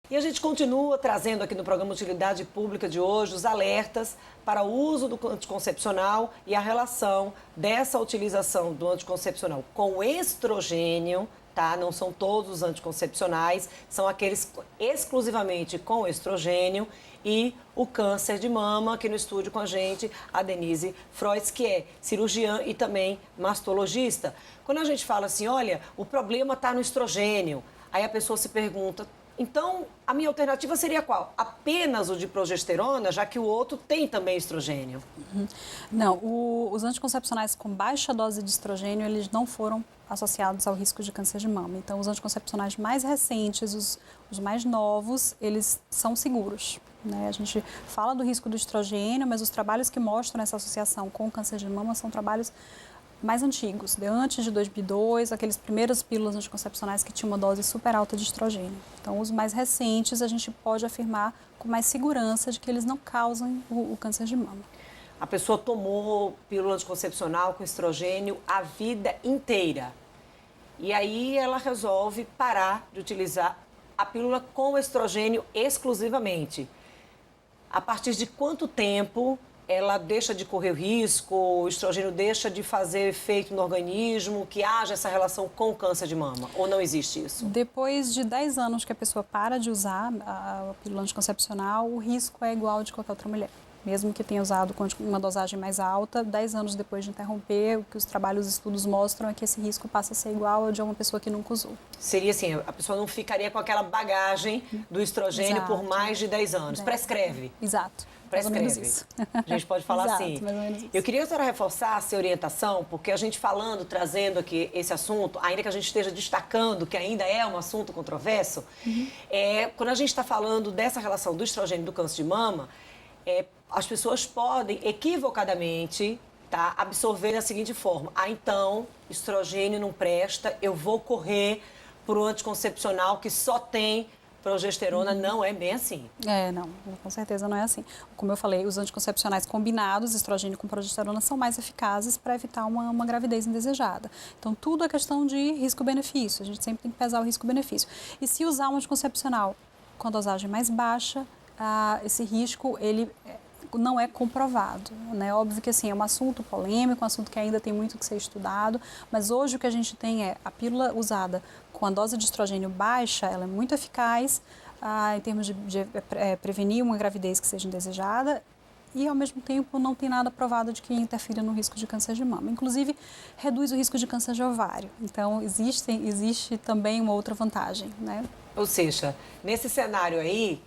E a gente continua trazendo aqui no programa Utilidade Pública de hoje os alertas para o uso do anticoncepcional e a relação dessa utilização do anticoncepcional com o estrogênio, tá? Não são todos os anticoncepcionais, são aqueles exclusivamente com estrogênio e o câncer de mama, aqui no estúdio com a gente, a Denise Freud, que é cirurgiã e também mastologista. Quando a gente fala assim, olha, o problema está no estrogênio, aí a pessoa se pergunta, então, a minha alternativa seria qual? Apenas o de progesterona, já que o outro tem também estrogênio? Não, os anticoncepcionais com baixa dose de estrogênio, eles não foram associados ao risco de câncer de mama. Então, os anticoncepcionais mais recentes, os mais novos, eles são seguros, né? A gente fala do risco do estrogênio, mas os trabalhos que mostram essa associação com o câncer de mama são trabalhos mais antigos, de antes de 2002, aqueles primeiros pílulas anticoncepcionais que tinham uma dose super alta de estrogênio. Então, os mais recentes, a gente pode afirmar com mais segurança de que eles não causam o câncer de mama. A pessoa tomou pílula anticoncepcional com estrogênio a vida inteira. E aí ela resolve parar de utilizar a pílula com estrogênio exclusivamente. A partir de quanto tempo ela deixa de correr o risco, o estrogênio deixa de fazer efeito no organismo, que haja essa relação com o câncer de mama? Ou não existe isso? Depois de 10 anos que a pessoa para de usar a pílula anticoncepcional, o risco é igual ao de qualquer outra mulher. Mesmo que tenha usado com uma dosagem mais alta, 10 anos depois de interromper, o que os trabalhos e estudos mostram é que esse risco passa a ser igual ao de uma pessoa que nunca usou. Seria assim, a pessoa não ficaria com aquela bagagem do estrogênio por mais de 10 anos. Prescreve. Exato. Prescreve. Mais ou menos isso. A gente pode falar Exato, assim. mais ou menos isso. Eu queria que a senhora reforçasse a orientação, porque a gente falando, trazendo aqui esse assunto, ainda que a gente esteja destacando que ainda é um assunto controverso, quando a gente está falando dessa relação do estrogênio e do câncer de mama, as pessoas podem equivocadamente absorver da seguinte forma: então, estrogênio não presta, eu vou correr para o anticoncepcional que só tem progesterona. Não é bem assim. Não, com certeza não é assim. Como eu falei, os anticoncepcionais combinados, estrogênio com progesterona, são mais eficazes para evitar uma gravidez indesejada. Então, tudo é questão de risco-benefício. A gente sempre tem que pesar o risco-benefício. E se usar um anticoncepcional com dosagem mais baixa, esse risco, ele não é comprovado, né? Óbvio que assim, é um assunto polêmico, um assunto que ainda tem muito que ser estudado, mas hoje o que a gente tem é a pílula usada com a dose de estrogênio baixa, ela é muito eficaz em termos de prevenir uma gravidez que seja indesejada e, ao mesmo tempo, não tem nada provado de que interfira no risco de câncer de mama. Inclusive, reduz o risco de câncer de ovário. Então, existe também uma outra vantagem, né? Ou seja, nesse cenário aí,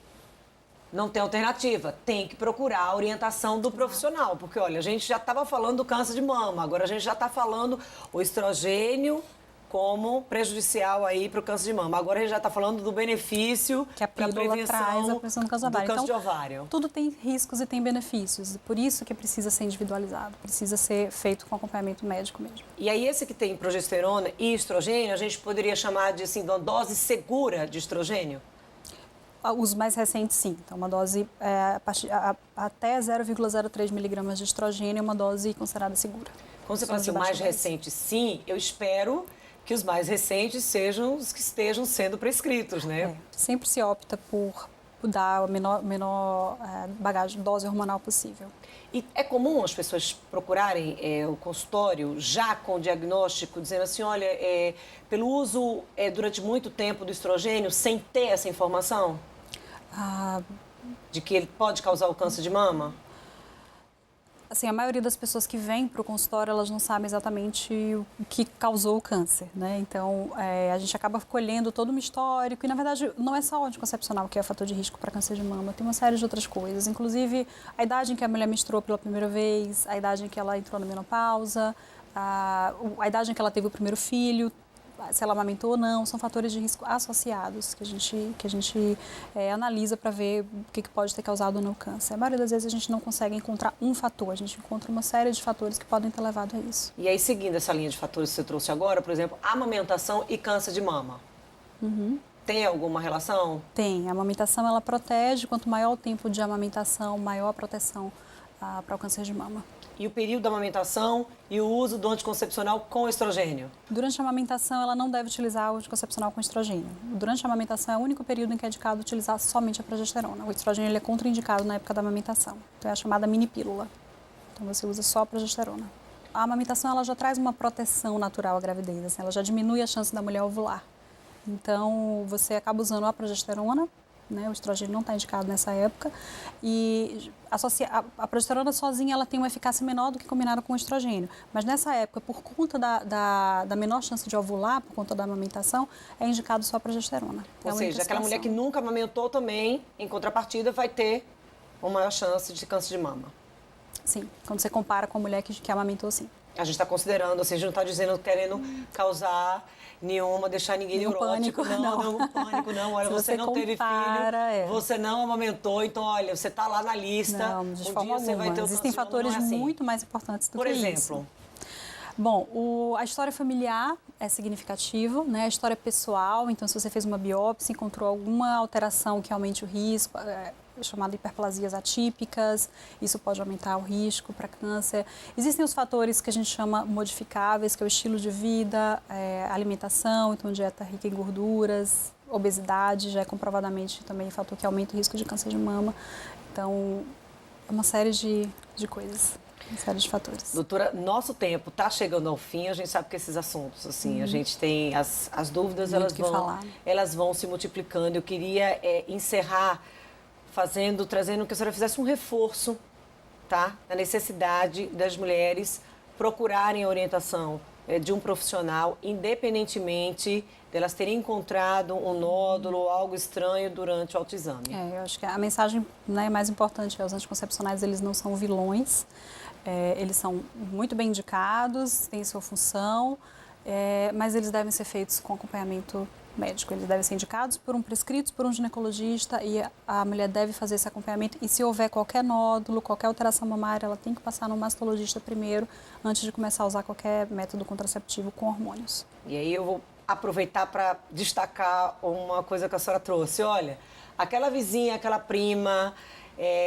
não tem alternativa, tem que procurar a orientação do profissional, porque olha, a gente já estava falando do câncer de mama, agora a gente já está falando o estrogênio como prejudicial aí para o câncer de mama. Agora a gente já está falando do benefício que a pílula traz a prevenção do câncer de ovário. Câncer de ovário. Tudo tem riscos e tem benefícios, por isso que precisa ser individualizado, precisa ser feito com acompanhamento médico mesmo. E aí esse que tem progesterona e estrogênio, a gente poderia chamar de assim, de uma dose segura de estrogênio? Os mais recentes, sim. Então, uma dose até 0,03 miligramas de estrogênio é uma dose considerada segura. Quando você fala assim, o mais recente, sim, eu espero que os mais recentes sejam os que estejam sendo prescritos, né? Sempre se opta por dar a menor bagagem, dose hormonal possível. E é comum as pessoas procurarem o consultório já com o diagnóstico, dizendo assim, olha, pelo uso durante muito tempo do estrogênio, sem ter essa informação? De que ele pode causar o câncer de mama? Assim, a maioria das pessoas que vêm para o consultório, elas não sabem exatamente o que causou o câncer, né? Então, a gente acaba colhendo todo um histórico e, na verdade, não é só o anticoncepcional que é fator de risco para câncer de mama, tem uma série de outras coisas, inclusive a idade em que a mulher menstruou pela primeira vez, a idade em que ela entrou na menopausa, a idade em que ela teve o primeiro filho, se ela amamentou ou não, são fatores de risco associados que a gente analisa para ver o que pode ter causado ou não o câncer. A maioria das vezes a gente não consegue encontrar um fator, a gente encontra uma série de fatores que podem ter levado a isso. E aí, seguindo essa linha de fatores que você trouxe agora, por exemplo, amamentação e câncer de mama. Tem alguma relação? Tem. A amamentação, ela protege, quanto maior o tempo de amamentação, maior a proteção para o câncer de mama. E o período da amamentação e o uso do anticoncepcional com estrogênio? Durante a amamentação, ela não deve utilizar o anticoncepcional com estrogênio. Durante a amamentação é o único período em que é indicado utilizar somente a progesterona. O estrogênio ele é contraindicado na época da amamentação. Então é a chamada mini pílula. Então você usa só a progesterona. A amamentação ela já traz uma proteção natural à gravidez, assim, ela já diminui a chance da mulher ovular. Então você acaba usando a progesterona, né? O estrogênio não está indicado nessa época. E a progesterona sozinha ela tem uma eficácia menor do que combinada com o estrogênio. Mas nessa época, por conta da menor chance de ovular, por conta da amamentação, é indicado só a progesterona. Ou seja, aquela mulher que nunca amamentou também, em contrapartida, vai ter uma maior chance de câncer de mama. Sim, quando você compara com a mulher que amamentou, sim. A gente está considerando, assim, a gente não está dizendo, querendo causar deixar ninguém neurótico. Pânico, não, pânico não. Olha, você não teve filho, você não amamentou, então, olha, você está lá na lista. Não, de forma dia você vai ter o Existem fatores assim. muito mais importantes do Por que exemplo? isso. Bom, a história familiar é significativo, né? A história pessoal, então se você fez uma biópsia, encontrou alguma alteração que aumente o risco, chamada hiperplasias atípicas, isso pode aumentar o risco para câncer. Existem os fatores que a gente chama modificáveis, que é o estilo de vida, alimentação, então dieta rica em gorduras, obesidade, já é comprovadamente também um fator que aumenta o risco de câncer de mama. Então, é uma série de coisas. Uma série de fatores. Doutora, nosso tempo está chegando ao fim, a gente sabe que esses assuntos, assim, a gente tem as dúvidas, elas vão se multiplicando. Eu queria encerrar trazendo que a senhora fizesse um reforço, tá? Da necessidade das mulheres procurarem a orientação de um profissional, independentemente delas terem encontrado um nódulo ou algo estranho durante o autoexame. Eu acho que a mensagem, né, mais importante é os anticoncepcionais, eles não são vilões, eles são muito bem indicados, têm sua função, mas eles devem ser feitos com acompanhamento médico. Eles devem ser indicados prescritos por um ginecologista e a mulher deve fazer esse acompanhamento. E se houver qualquer nódulo, qualquer alteração mamária, ela tem que passar no mastologista primeiro, antes de começar a usar qualquer método contraceptivo com hormônios. E aí eu vou aproveitar para destacar uma coisa que a senhora trouxe. Olha, aquela vizinha, aquela prima,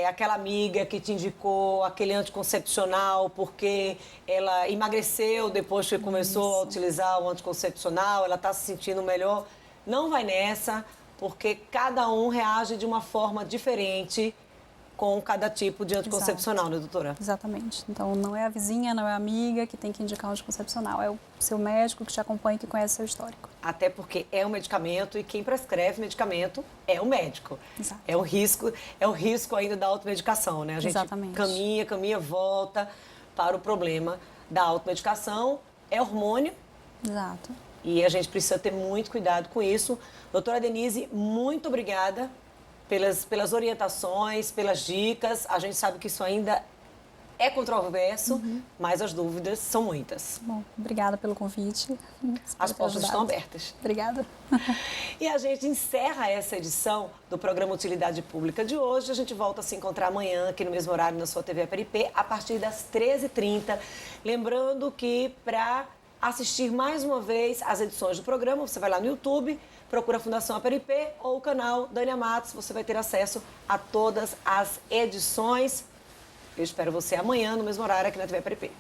aquela amiga que te indicou aquele anticoncepcional porque ela emagreceu depois que começou a utilizar o anticoncepcional, ela está se sentindo melhor. Não vai nessa, porque cada um reage de uma forma diferente com cada tipo de anticoncepcional, né, doutora? Exatamente. Então, não é a vizinha, não é a amiga que tem que indicar um anticoncepcional, é o seu médico que te acompanha, que conhece o seu histórico. Até porque é um medicamento e quem prescreve medicamento é o médico. Exato. É o risco ainda da automedicação, né? A gente caminha, volta para o problema da automedicação, é hormônio. Exato. E a gente precisa ter muito cuidado com isso. Doutora Denise, muito obrigada pelas orientações, pelas dicas. A gente sabe que isso ainda é controverso, mas as dúvidas são muitas. Bom, obrigada pelo convite. As portas estão abertas. Obrigada. E a gente encerra essa edição do programa Utilidade Pública de hoje. A gente volta a se encontrar amanhã, aqui no mesmo horário, na sua TV Aparipê, a partir das 13h30. Lembrando que para assistir mais uma vez as edições do programa, você vai lá no YouTube, procura a Fundação Aparipê ou o canal Dânia Matos, você vai ter acesso a todas as edições. Eu espero você amanhã, no mesmo horário, aqui na TV Aparipê.